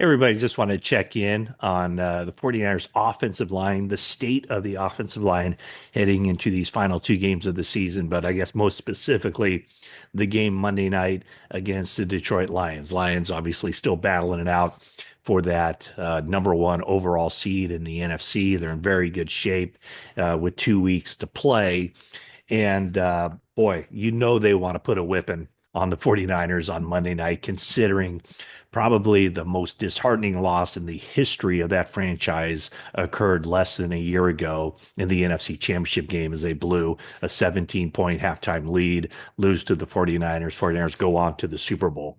Everybody just want to check in on the 49ers offensive line, the state of the offensive line heading into these final two games of the season, but I guess most specifically the game Monday night against the Detroit Lions. Lions obviously still battling it out for that number one overall seed in the NFC. They're in very good shape with 2 weeks to play. And boy, they want to put a whipping on the 49ers on Monday night, considering probably the most disheartening loss in the history of that franchise occurred less than a year ago in the NFC Championship game as they blew a 17-point halftime lead, lose to the 49ers. 49ers go on to the Super Bowl.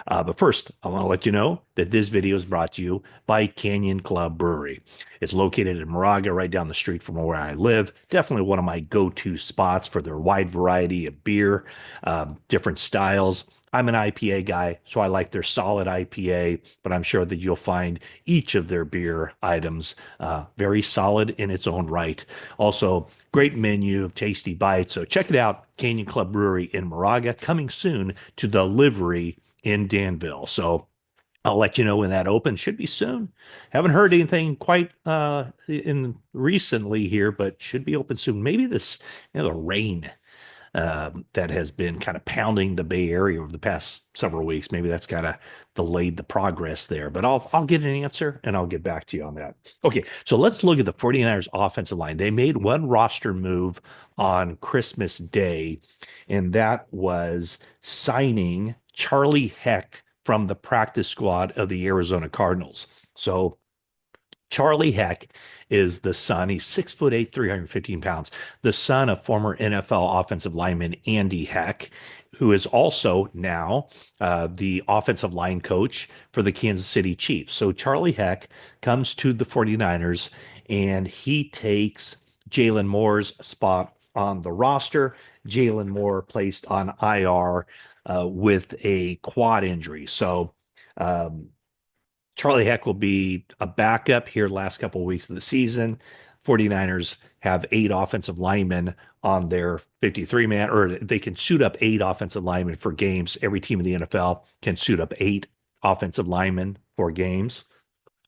But first, I want to let you know that this video is brought to you by Canyon Club Brewery. It's located in Moraga, right down the street from where I live. Definitely one of my go-to spots for their wide variety of beer, different styles. I'm an IPA guy, so I like their solid IPA, but I'm sure that you'll find each of their beer items very solid in its own right. Also, great menu of tasty bites. So check it out, Canyon Club Brewery in Moraga, coming soon to the Livery in Danville. So I'll let you know when that opens. Should be soon. Haven't heard anything quite in recently here, but should be open soon. Maybe the rain that has been kind of pounding the Bay Area over the past several weeks. Maybe that's kind of delayed the progress there, but I'll get an answer and I'll get back to you on that. Okay, so let's look at the 49ers offensive line. They made one roster move on Christmas Day, and that was signing Charlie Heck from the practice squad of the Arizona Cardinals. So Charlie Heck is the son. He's 6'8", 315 pounds, the son of former NFL offensive lineman Andy Heck, who is also now the offensive line coach for the Kansas City Chiefs. So Charlie Heck comes to the 49ers and he takes Jalen Moore's spot on the roster. Jalen Moore placed on IR with a quad injury. So Charlie Heck will be a backup here last couple of weeks of the season. 49ers have 8 offensive linemen on their 53-man, or they can suit up 8 offensive linemen for games. Every team in the NFL can suit up 8 offensive linemen for games.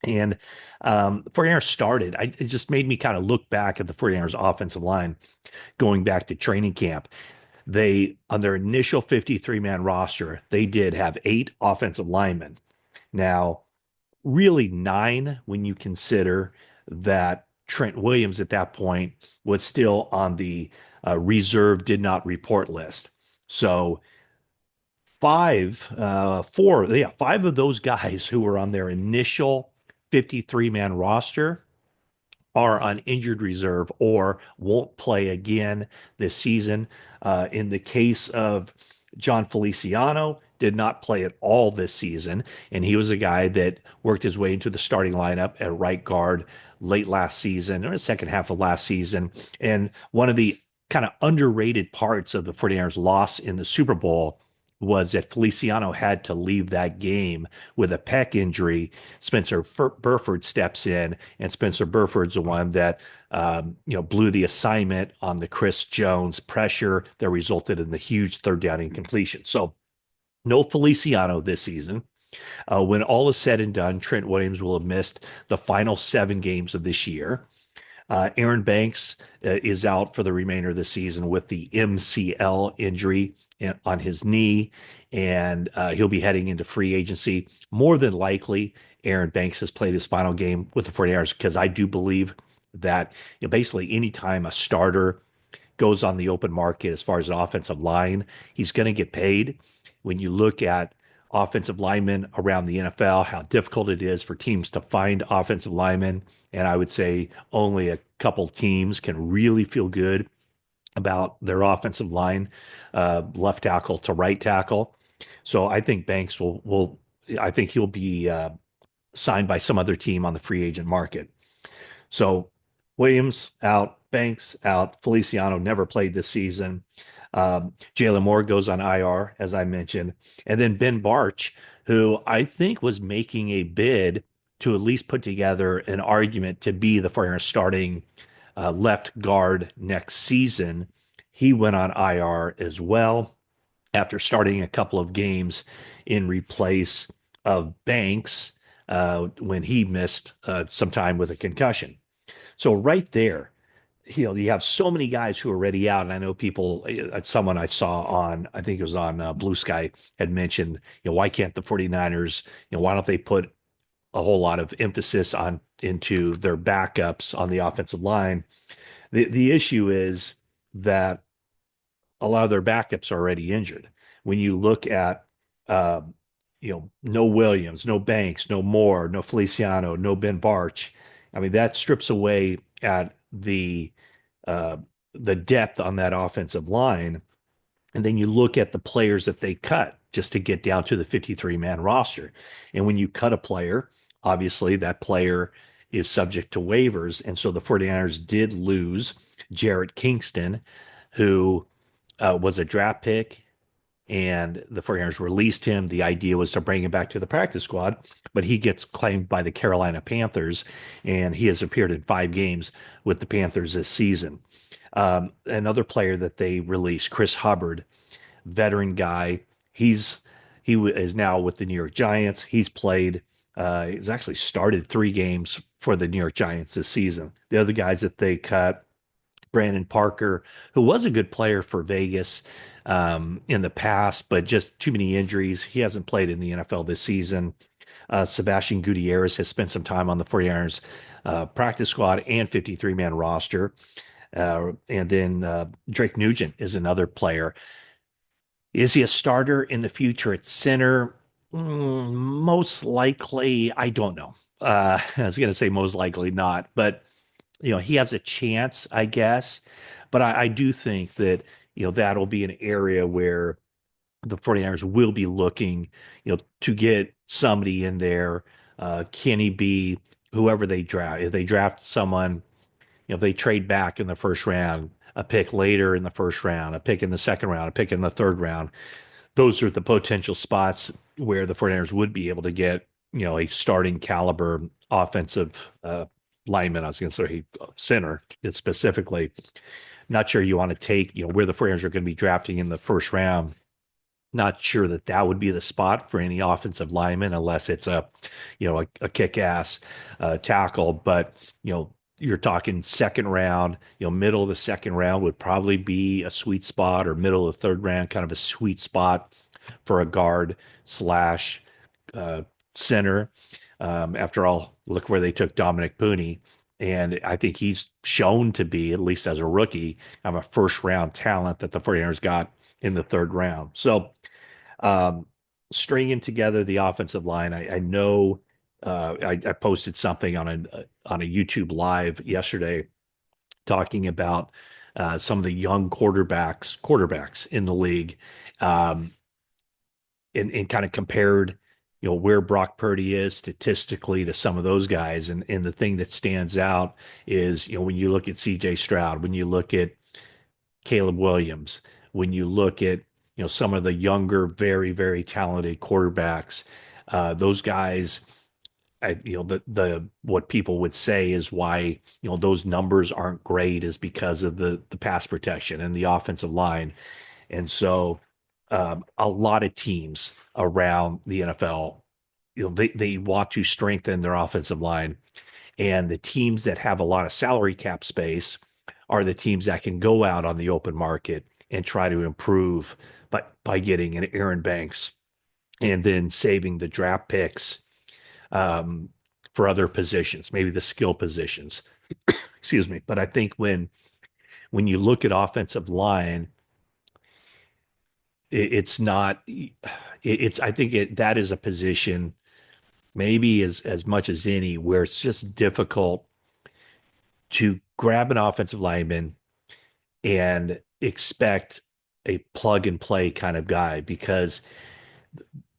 And 49ers started. It just made me kind of look back at the 49ers offensive line going back to training camp. They, on their initial 53-man roster, they did have 8 offensive linemen. Now, really 9 when you consider that Trent Williams at that point was still on the reserve did not report list. So five of those guys who were on their initial 53-man roster are on injured reserve or won't play again this season. In the case of John Feliciano, did not play at all this season, and he was a guy that worked his way into the starting lineup at right guard late last season or the second half of last season. And one of the kind of underrated parts of the 49ers loss in the Super Bowl was that Feliciano had to leave that game with a pec injury. Spencer Burford steps in, and Spencer Burford's the one that blew the assignment on the Chris Jones pressure that resulted in the huge third down incompletion. So no Feliciano this season. When all is said and done, Trent Williams will have missed the final 7 games of this year. Aaron Banks is out for the remainder of the season with the MCL injury on his knee, and he'll be heading into free agency. More than likely, Aaron Banks has played his final game with the 49ers because I do believe that basically anytime a starter goes on the open market as far as an offensive line, he's going to get paid. When you look at offensive linemen around the NFL, how difficult it is for teams to find offensive linemen. And I would say only a couple teams can really feel good about their offensive line, left tackle to right tackle. So I think Banks I think he'll be signed by some other team on the free agent market. So Williams out, Banks out, Feliciano never played this season. Jalen Moore goes on IR, as I mentioned. And then Ben Barch, who I think was making a bid to at least put together an argument to be the 49ers starting left guard next season. He went on IR as well after starting a couple of games in replace of Banks. when he missed some time with a concussion. So right there, you have so many guys who are already out. And I know people, someone I saw on, I think it was on Bluesky, had mentioned, why can't the 49ers, why don't they put a whole lot of emphasis on into their backups on the offensive line? The issue is that a lot of their backups are already injured. When you look at, uh, no Williams, no Banks, no Moore, no Feliciano, no Ben Barch. I mean, that strips away at uh, the depth on that offensive line. And then you look at the players that they cut just to get down to the 53-man roster. And when you cut a player, obviously that player is subject to waivers. And so the 49ers did lose Jarrett Kingston, who was a draft pick, and the 49ers released him. The idea was to bring him back to the practice squad, but he gets claimed by the Carolina Panthers, and he has appeared in 5 games with the Panthers this season. Another player that they released, Chris Hubbard, veteran guy. He is now with the New York Giants. He's played. He's actually started 3 games for the New York Giants this season. The other guys that they cut, Brandon Parker, who was a good player for Vegas in the past, but just too many injuries. He hasn't played in the NFL this season. Sebastian Gutierrez has spent some time on the 49ers practice squad and 53-man roster. And then Drake Nugent is another player. Is he a starter in the future at center? Most likely, I don't know. I was going to say most likely not, but he has a chance, I guess. But I do think that, that'll be an area where the 49ers will be looking, to get somebody in there. Can he be whoever they draft? If they draft someone, if they trade back in the first round, a pick later in the first round, a pick in the second round, a pick in the third round, those are the potential spots where the 49ers would be able to get, a starting caliber offensive lineman. I was going to say center specifically. Not sure you want to take, where the 49ers are going to be drafting in the first round. Not sure that that would be the spot for any offensive lineman unless it's a kick-ass tackle. But, you're talking second round, middle of the second round would probably be a sweet spot, or middle of the third round, kind of a sweet spot for a guard slash uh, center. After all, look where they took Dominic Pooney. And I think he's shown to be, at least as a rookie, kind of a first round talent that the 49ers got in the third round. So um, stringing together the offensive line, I know I posted something on a YouTube live yesterday talking about some of the young quarterbacks in the league, um, and kind of compared, where Brock Purdy is statistically to some of those guys. And the thing that stands out is, when you look at CJ Stroud, when you look at Caleb Williams, when you look at, some of the younger, very, very talented quarterbacks, those guys, the what people would say is why, those numbers aren't great is because of the pass protection and the offensive line. And so a lot of teams around the NFL, they want to strengthen their offensive line. And the teams that have a lot of salary cap space are the teams that can go out on the open market and try to improve by getting an Aaron Banks and then saving the draft picks um, for other positions, maybe the skill positions. Excuse me. But I think when you look at offensive line, it's not. It's I think that is a position maybe as much as any where it's just difficult to grab an offensive lineman and expect a plug and play kind of guy, because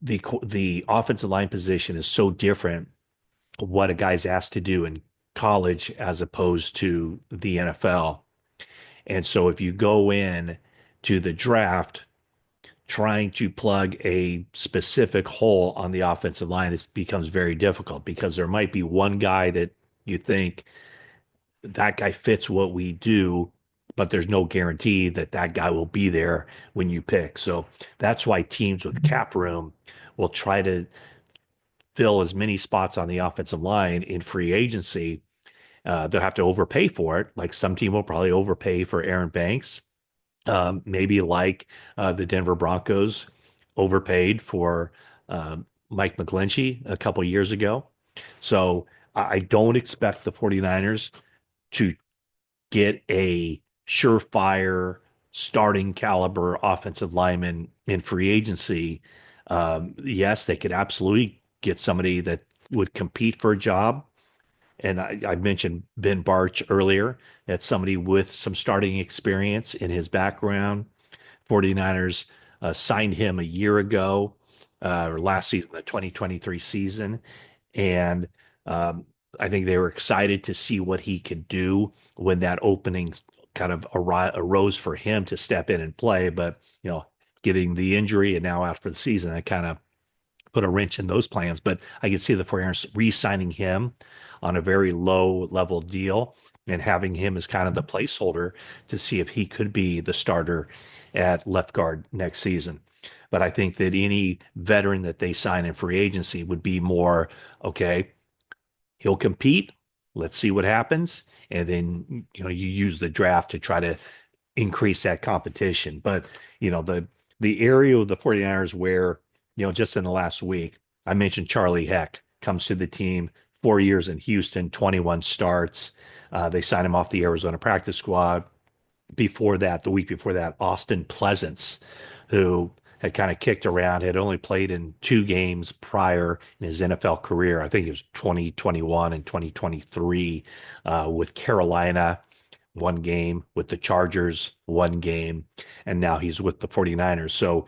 the offensive line position is so different what a guy's asked to do in college as opposed to the NFL. And so if you go in to the draft trying to plug a specific hole on the offensive line, it becomes very difficult because there might be one guy that you think that guy fits what we do, but there's no guarantee that that guy will be there when you pick. So that's why teams with cap room will try to fill as many spots on the offensive line in free agency, they'll have to overpay for it. Like some team will probably overpay for Aaron Banks, maybe like the Denver Broncos overpaid for Mike McGlinchey a couple years ago. So I don't expect the 49ers to get a surefire starting caliber offensive lineman in free agency. Yes, they could absolutely get somebody that would compete for a job. And I mentioned Ben Barch earlier. That's somebody with some starting experience in his background. 49ers signed him a year ago, or last season, the 2023 season. And um, I think they were excited to see what he could do when that opening kind of arose for him to step in and play. But, getting the injury and now out for the season, that kind of put a wrench in those plans. But I could see the 49ers re-signing him on a very low level deal and having him as kind of the placeholder to see if he could be the starter at left guard next season. But I think that any veteran that they sign in free agency would be more, okay, he'll compete. Let's see what happens. And then, you use the draft to try to increase that competition. But, the area of the 49ers where, just in the last week, I mentioned Charlie Heck comes to the team, 4 years in Houston, 21 starts. They signed him off the Arizona practice squad. Before that, the week before that, Austin Pleasance, who had kind of kicked around, had only played in 2 games prior in his NFL career. I think it was 2021 and 2023 with Carolina, 1 game, with the Chargers, 1 game, and now he's with the 49ers. So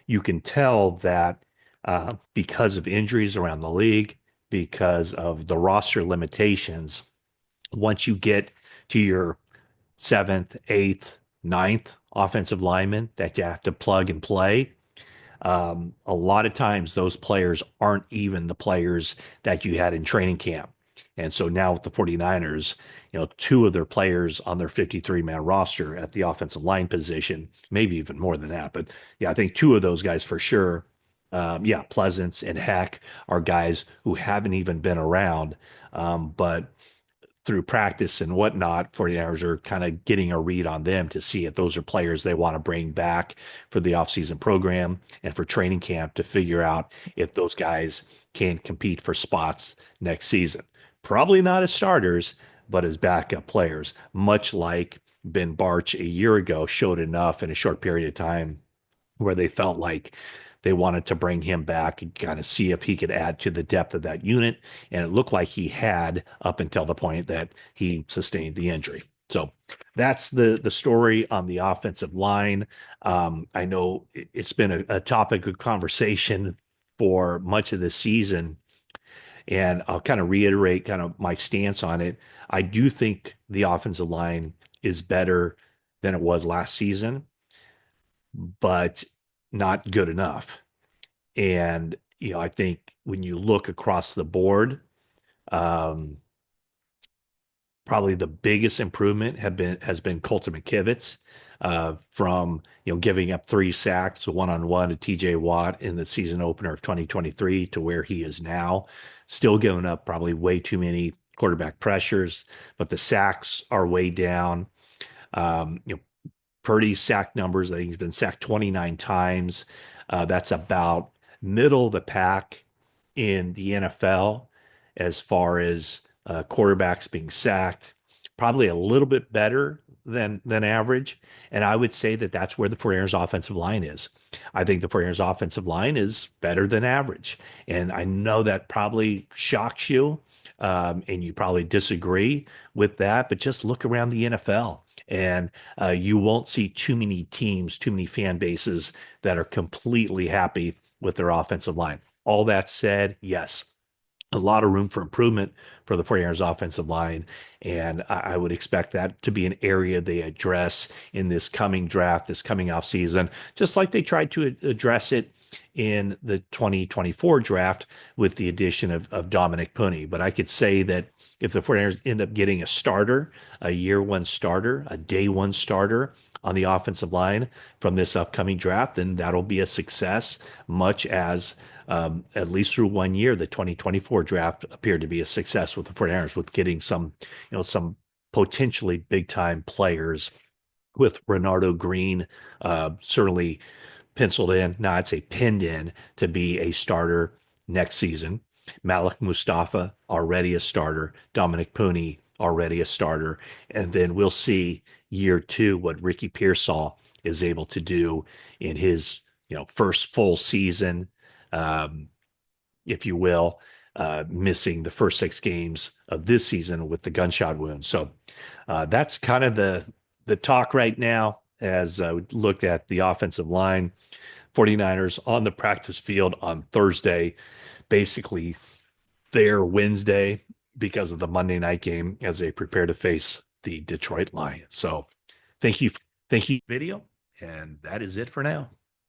you can tell that because of injuries around the league, because of the roster limitations, once you get to your seventh, eighth, ninth offensive lineman that you have to plug and play, a lot of times those players aren't even the players that you had in training camp. And so now with the 49ers, 2 of their players on their 53-man roster at the offensive line position, maybe even more than that. But yeah, I think 2 of those guys for sure. Yeah, Pleasance and Heck are guys who haven't even been around. But through practice and whatnot, 49ers are kind of getting a read on them to see if those are players they want to bring back for the offseason program and for training camp to figure out if those guys can compete for spots next season. Probably not as starters, but as backup players, much like Ben Barch a year ago showed enough in a short period of time where they felt like they wanted to bring him back and kind of see if he could add to the depth of that unit. And it looked like he had up until the point that he sustained the injury. So that's the story on the offensive line. I know it's been a topic of conversation for much of this season, and I'll kind of reiterate kind of my stance on it. I do think the offensive line is better than it was last season, but not good enough. And, I think when you look across the board, um, probably the biggest improvement has been Colton McKivitz, from giving up 3 sacks one-on-one to TJ Watt in the season opener of 2023 to where he is now, still giving up probably way too many quarterback pressures, but the sacks are way down. Purdy's sack numbers, I think he's been sacked 29 times. That's about middle of the pack in the NFL as far as quarterbacks being sacked. Probably a little bit better than average. And I would say that that's where the 49ers offensive line is. I think the 49ers offensive line is better than average. And I know that probably shocks you, and you probably disagree with that, but just look around the NFL. And you won't see too many teams, too many fan bases that are completely happy with their offensive line. All that said, yes, a lot of room for improvement for the 49ers offensive line. And I would expect that to be an area they address in this coming draft, this coming off season, just like they tried to address it in the 2024 draft with the addition of Dominic Puni. But I could say that if the 49ers end up getting a starter, a year one starter, a day one starter on the offensive line from this upcoming draft, then that'll be a success, much as at least through 1 year, the 2024 draft appeared to be a success with the 49ers with getting some potentially big time players with Renardo Green certainly penciled in, no, I'd say pinned in to be a starter next season. Malik Mustafa already a starter. Dominic Puni already a starter. And then we'll see year two what Ricky Pearsall is able to do in his first full season, um, if you will, missing the first 6 games of this season with the gunshot wound. So that's kind of the talk right now as we look at the offensive line. 49ers on the practice field on Thursday, basically their Wednesday because of the Monday night game as they prepare to face the Detroit Lions. So thank you. Thank you, video. And that is it for now.